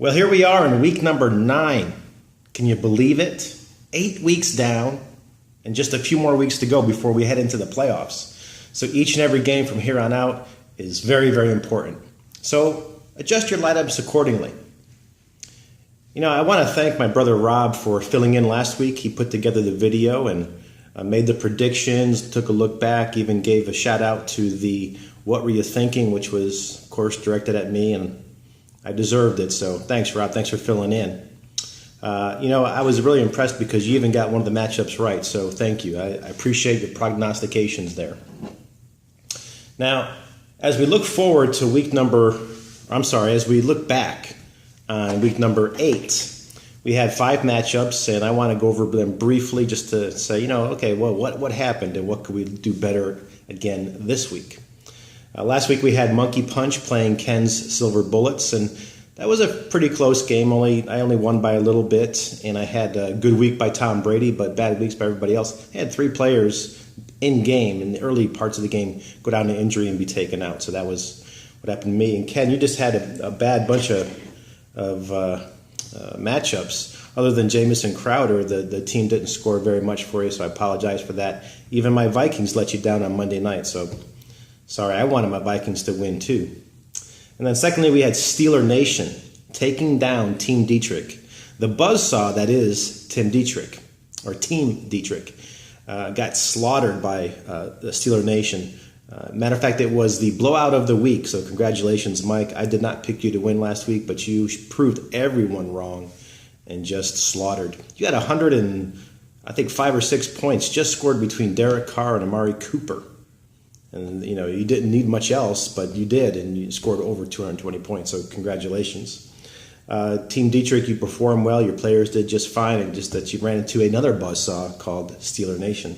Well, here we are in week number 9. Can you believe it? 8 weeks down and just a few more weeks to go before we head into the playoffs. So each and every game from here on out is very, very important. So adjust your lineups accordingly. You know, I want to thank my brother Rob for filling in last week. He put together the video and made the predictions, took a look back, even gave a shout out to the What Were You Thinking, which was, of course, directed at me, and I deserved it. So thanks, Rob. Thanks for filling in. You know, I was really impressed because you even got one of the matchups right. So thank you. I appreciate your prognostications there. Now, as we look forward to as we look back on week number 8, we had 5 matchups, and I want to go over them briefly just to say, okay, well, what happened and what could we do better again this week? Last week we had Monkey Punch playing Ken's Silver Bullets, and that was a pretty close game. I only won by a little bit, and I had a good week by Tom Brady, but bad weeks by everybody else. I had 3 players in game, in the early parts of the game, go down to injury and be taken out. So that was what happened to me. And Ken, you just had a bad bunch of matchups. Other than Jamison Crowder, the team didn't score very much for you, so I apologize for that. Even my Vikings let you down on Monday night, so sorry, I wanted my Vikings to win too. And then secondly, we had Steeler Nation taking down Team Dietrich. The buzzsaw that is Tim Dietrich, or Team Dietrich, got slaughtered by the Steeler Nation. Matter of fact, it was the blowout of the week, so congratulations, Mike. I did not pick you to win last week, but you proved everyone wrong and just slaughtered. You had 5 or 6 points just scored between Derek Carr and Amari Cooper. And, you didn't need much else, but you did, and you scored over 220 points, so congratulations. Team Dietrich, you performed well. Your players did just fine, and just that you ran into another buzzsaw called Steeler Nation.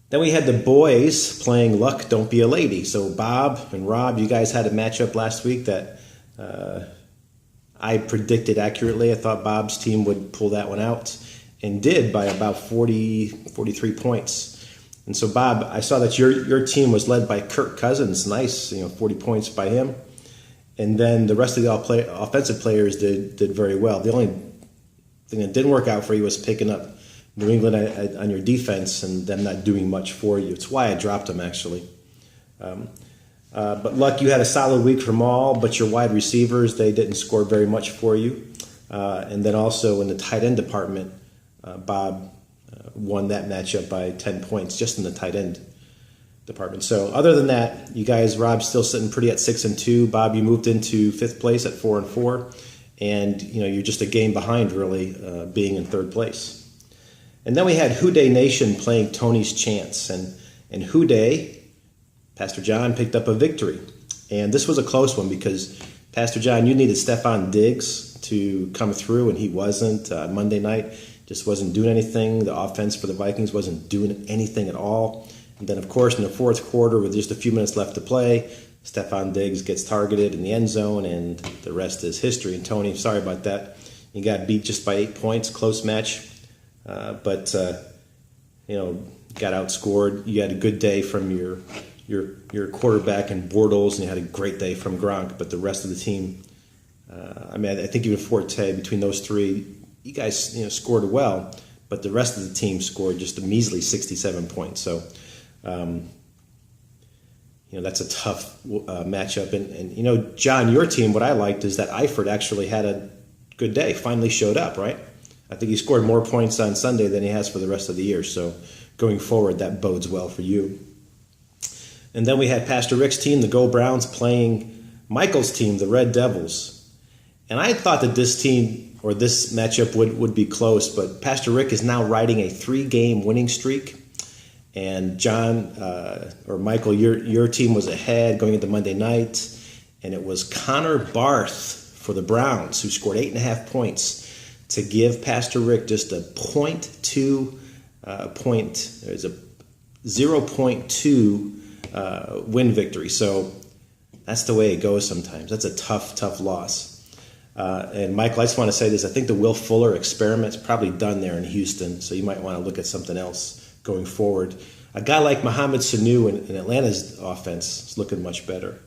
Then we had the boys playing Luck Don't Be a Lady. So Bob and Rob, you guys had a matchup last week that I predicted accurately. I thought Bob's team would pull that one out, and did by about 43 points. And so, Bob, I saw that your team was led by Kirk Cousins. Nice, 40 points by him. And then the rest of the offensive players did very well. The only thing that didn't work out for you was picking up New England on your defense and them not doing much for you. It's why I dropped them, actually. But Luck, you had a solid week from all, but your wide receivers, they didn't score very much for you. And then also in the tight end department, Bob won that matchup by 10 points just in the tight end department. So other than that, you guys, Rob's still sitting pretty at 6-2. Bob, you moved into 5th place at 4-4, and you're just a game behind, really, being in 3rd place. And then we had Houday Nation playing Tony's Chance, and Houday, Pastor John, picked up a victory. And this was a close one because, Pastor John, you needed Stefon Diggs to come through, and he wasn't. Monday night just wasn't doing anything. The offense for the Vikings wasn't doing anything at all. And then, of course, in the 4th quarter, with just a few minutes left to play, Stefon Diggs gets targeted in the end zone, and the rest is history. And Tony, sorry about that. You got beat just by 8 points, close match. But got outscored. You had a good day from your quarterback and Bortles, and you had a great day from Gronk. But the rest of the team, I think even Forte, between those 3, you guys scored well, but the rest of the team scored just a measly 67 points. So, that's a tough matchup. And John, your team, what I liked is that Eifert actually had a good day, finally showed up, right? I think he scored more points on Sunday than he has for the rest of the year. So going forward, that bodes well for you. And then we had Pastor Rick's team, the Go Browns, playing Michael's team, the Red Devils. And I thought that this team, or this matchup, would be close, but Pastor Rick is now riding a 3-game winning streak. And John, or Michael, your team was ahead going into Monday night, and it was Connor Barth for the Browns who scored 8.5 points to give Pastor Rick just a 0.2 there's a 0.2 win victory. So that's the way it goes sometimes. That's a tough loss. And Michael, I just want to say this. I think the Will Fuller experiment's probably done there in Houston, so you might want to look at something else going forward. A guy like Mohamed Sanu in Atlanta's offense is looking much better.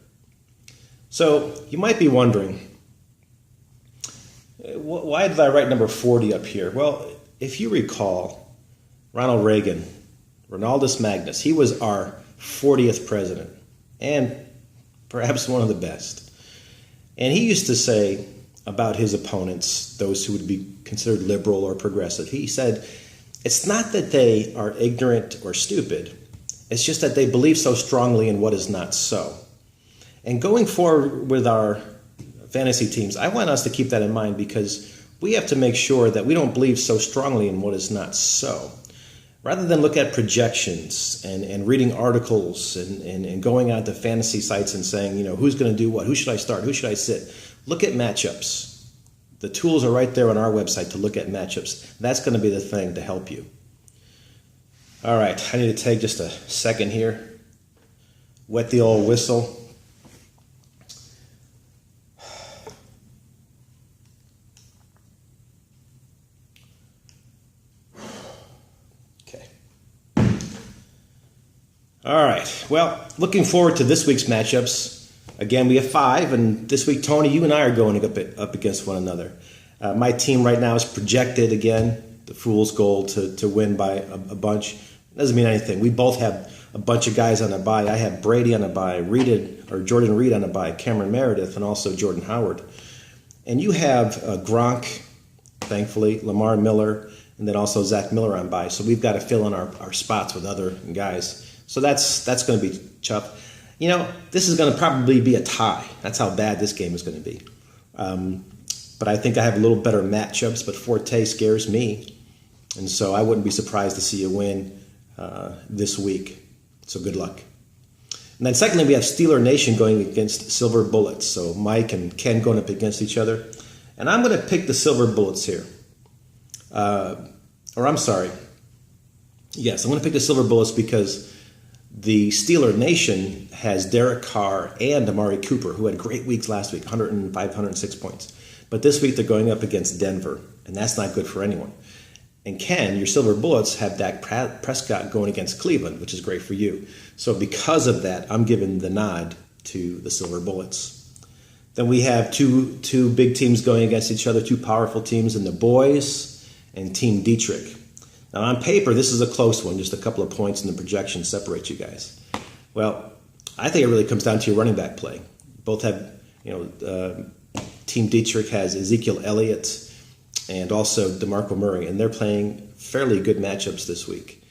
So you might be wondering, Why did I write number 40 up here? Well, if you recall, Ronald Reagan, Ronaldus Magnus, he was our 40th president and perhaps one of the best. And he used to say about his opponents, those who would be considered liberal or progressive, he said, it's not that they are ignorant or stupid, it's just that they believe so strongly in what is not so. And going forward with our fantasy teams, I want us to keep that in mind because we have to make sure that we don't believe so strongly in what is not so. Rather than look at projections and reading articles and going out to fantasy sites and saying, who's going to do what? Who should I start? Who should I sit? Look at matchups. The tools are right there on our website to look at matchups. That's going to be the thing to help you. All right, I need to take just a second here. Wet the old whistle. All right, well, looking forward to this week's matchups. Again, we have 5, and this week, Tony, you and I are going up against one another. My team right now is projected, again, the Fool's Gold, to win by a bunch. Doesn't mean anything. We both have a bunch of guys on a bye. I have Brady on a bye, Jordan Reed on a bye, Cameron Meredith, and also Jordan Howard. And you have Gronk, thankfully, Lamar Miller, and then also Zach Miller on bye. So we've got to fill in our spots with other guys. So that's going to be tough. This is going to probably be a tie. That's how bad this game is going to be. But I think I have a little better matchups, but Forte scares me. And so I wouldn't be surprised to see a win this week. So good luck. And then secondly, we have Steeler Nation going against Silver Bullets. So Mike and Ken going up against each other. And I'm going to pick the Silver Bullets here. Yes, I'm going to pick the Silver Bullets because the Steeler Nation has Derek Carr and Amari Cooper, who had great weeks last week, 105, 106 points. But this week they're going up against Denver, and that's not good for anyone. And Ken, your Silver Bullets, have Dak Prescott going against Cleveland, which is great for you. So because of that, I'm giving the nod to the Silver Bullets. Then we have two big teams going against each other, 2 powerful teams in the Boys and Team Dietrich. Now, on paper, this is a close one. Just a couple of points in the projection separate you guys. Well, I think it really comes down to your running back play. Both have, Team Dietrich has Ezekiel Elliott and also DeMarco Murray, and they're playing fairly good matchups this week.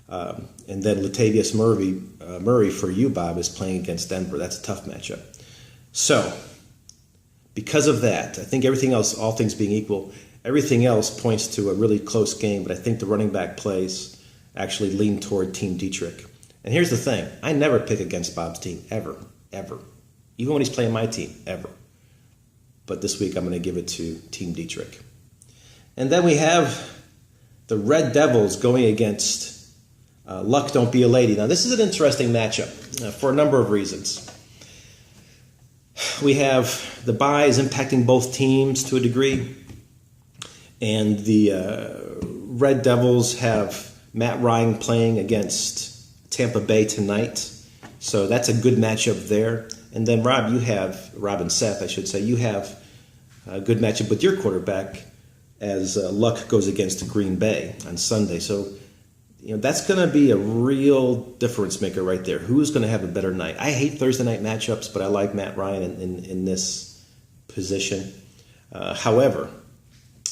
And then Latavius Murray for you, Bob, is playing against Denver. That's a tough matchup. So, because of that, I think everything else, all things being equal, everything else points to a really close game, but I think the running back plays actually lean toward Team Dietrich. And here's the thing. I never pick against Bob's team, ever. Even when he's playing my team, ever. But this week I'm going to give it to Team Dietrich. And then we have the Red Devils going against Luck Don't Be a Lady. Now this is an interesting matchup for a number of reasons. We have the byes impacting both teams to a degree. And the Red Devils have Matt Ryan playing against Tampa Bay tonight. So that's a good matchup there. And then Rob and Seth, I should say, you have a good matchup with your quarterback as Luck goes against Green Bay on Sunday. So, that's going to be a real difference maker right there. Who's going to have a better night? I hate Thursday night matchups, but I like Matt Ryan in this position. However,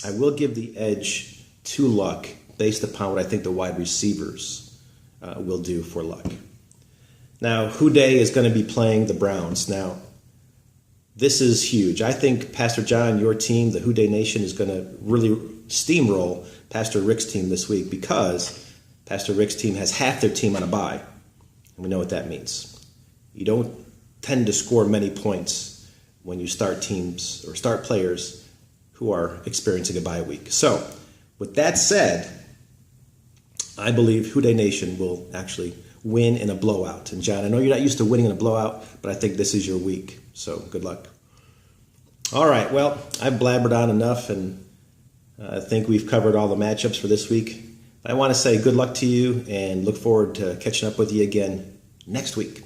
I will give the edge to Luck based upon what I think the wide receivers will do for Luck. Now, Houday is going to be playing the Browns. Now, this is huge. I think Pastor John, your team, the Houday Nation, is going to really steamroll Pastor Rick's team this week because Pastor Rick's team has half their team on a bye. And we know what that means. You don't tend to score many points when you start teams or start players who are experiencing a bye week. So, with that said, I believe Houday Nation will actually win in a blowout. And John, I know you're not used to winning in a blowout, but I think this is your week. So, good luck. All right, well, I've blabbered on enough, and I think we've covered all the matchups for this week. I want to say good luck to you and look forward to catching up with you again next week.